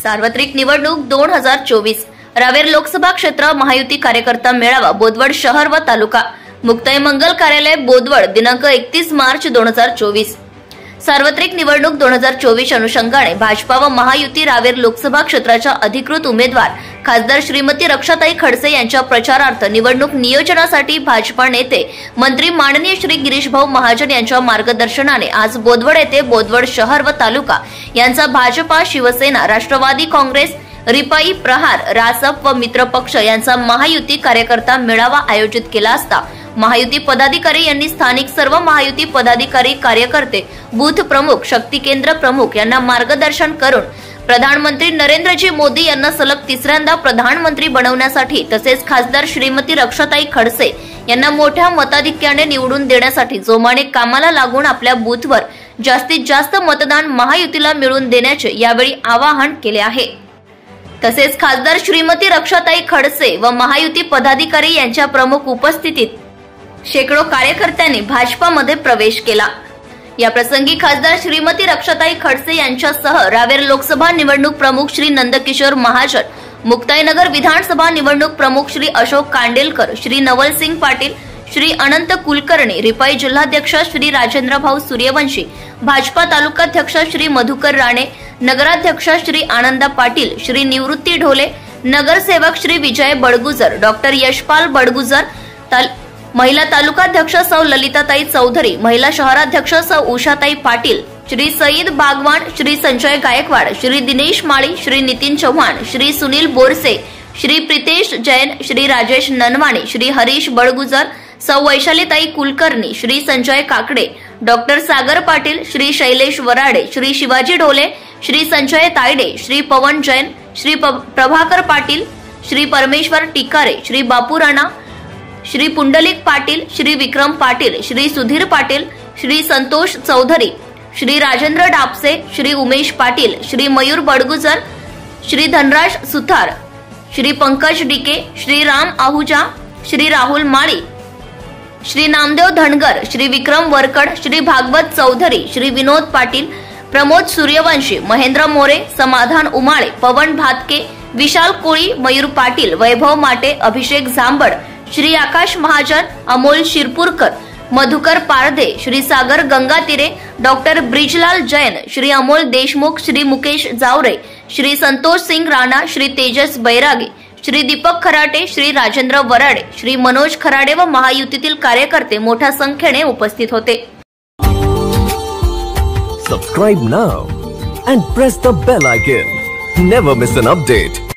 सार्वत्रिक निवडणूक 2024 रावेर लोकसभा क्षेत्र महायुती कार्यकर्ता मेळावा बोदवड शहर व तालुका मुक्ताई मंगल कार्यालय बोदवड दिनांक 31 मार्च 2024। सार्वत्रिक निवडणूक 2024 अनुषंगाने भाजपा व महायुती रावेर लोकसभा क्षेत्राच्या अधिकृत उमेदवार खासदार श्रीमती रक्षाताई खडसे यांच्या प्रचारार्थ निवडणूक नियोजनासाठी भाजपा नेते मंत्री माननीय श्री गिरीश भाऊ महाजन यांच्या मार्गदर्शनाने आज बोदवड येथे बोदवड शहर व तालुका यांचा भाजपा, शिवसेना, राष्ट्रवादी काँग्रेस, रिपाई, प्रहार, रासप व मित्र पक्ष यांचा महायुती कार्यकर्ता मेळावा आयोजित केला असता महायुती पदाधिकारी यांनी स्थानिक सर्व महायुती पदाधिकारी, कार्यकर्ते, बूथ प्रमुख, शक्ती केंद्र प्रमुख यांना मार्गदर्शन करून प्रधानमंत्री नरेंद्रजी मोदी यांना सलग तिसऱ्यांदा प्रधानमंत्री बनवण्यासाठी तसेच खासदार श्रीमती रक्षाताई खडसे यांना मोठ्या मताधिक्याने निवडून देण्यासाठी जोमाने कामाला लागून आपल्या बूथवर जास्तीत जास्त मतदान महायुतीला मिळवून देण्याचे यावेळी आवाहन केले आहे। तसेच खासदार श्रीमती रक्षाताई खडसे व महायुती पदाधिकारी यांच्या प्रमुख उपस्थितीत शेकडो कार्यकर्त्यांनी भाजपामध्ये प्रवेश केला। या प्रसंगी खासदार श्रीमती रक्षाताई खडसे यांच्यासह रावेर लोकसभा निवडणूक प्रमुख श्री नंदकिशोर महाजन, मुक्ताईनगर विधानसभा निवडणूक प्रमुख श्री अशोक कांडेलकर, श्री नवलसिंग पाटील, श्री अनंत कुलकर्णी, रिपाई जिल्हाध्यक्ष श्री राजेंद्र भाऊ सूर्यवंशी, भाजपा तालुकाध्यक्ष श्री मधुकर राणे, नगराध्यक्ष श्री आनंदा पाटील, श्री निवृत्ती ढोले, नगरसेवक श्री विजय बडगुजर, डॉक्टर यशपाल बडगुजर, महिला तालुकाध्यक्ष सौ ललिताताई चौधरी, महिला शहराध्यक्ष सौ उषाताई पाटील, श्री सईद बागवान, श्री संजय गायकवाड, श्री दिनेश माळी, श्री नितीन चव्हाण, श्री सुनील बोरसे, श्री प्रितेश जैन, श्री राजेश ननवाणी, श्री हरीश बडगुजर, सौ वैशालीताई कुलकर्णी, श्री संजय काकडे, डॉक्टर सागर पाटील, श्री शैलेश वराडे, श्री शिवाजी ढोले, श्री संजय तायडे, श्री पवन जैन, श्री प्रभाकर पाटील, श्री परमेश्वर टिकारे, श्री बापू राणा, श्री पुंडलिक पाटील, श्री विक्रम पाटील, श्री सुधीर पाटील, श्री संतोष चौधरी, श्री राजेंद्र डापसे, श्री उमेश पाटील, श्री मयूर बडगुजर, श्री धनराज सुथार, श्री पंकज डिके, श्री राम आहुजा, श्री राहुल माळी, श्री नामदेव धनगर, श्री विक्रम वरकड, श्री भागवत चौधरी, श्री विनोद पाटील, प्रमोद सूर्यवंशी, महेंद्र मोरे, समाधान उमाळे, पवन भातके, विशाल कोळी, मयूर पाटील, वैभव माटे, अभिषेक झांबड, श्री आकाश महाजन, अमोल शिरपूरकर, मधुकर पारदे, श्री सागर गंगातीरे, डॉक्टर ब्रिजलाल जैन, श्री अमोल देशमुख, श्री मुकेश जावरे, श्री संतोष सिंग राणा, श्री तेजस बैरागी, श्री दीपक खराटे, श्री राजेंद्र वराडे, श्री मनोज खराडे व महायुतीतील कार्यकर्ते मोठ्या संख्येने उपस्थित होते। Subscribe now and press the bell icon. Never miss an update.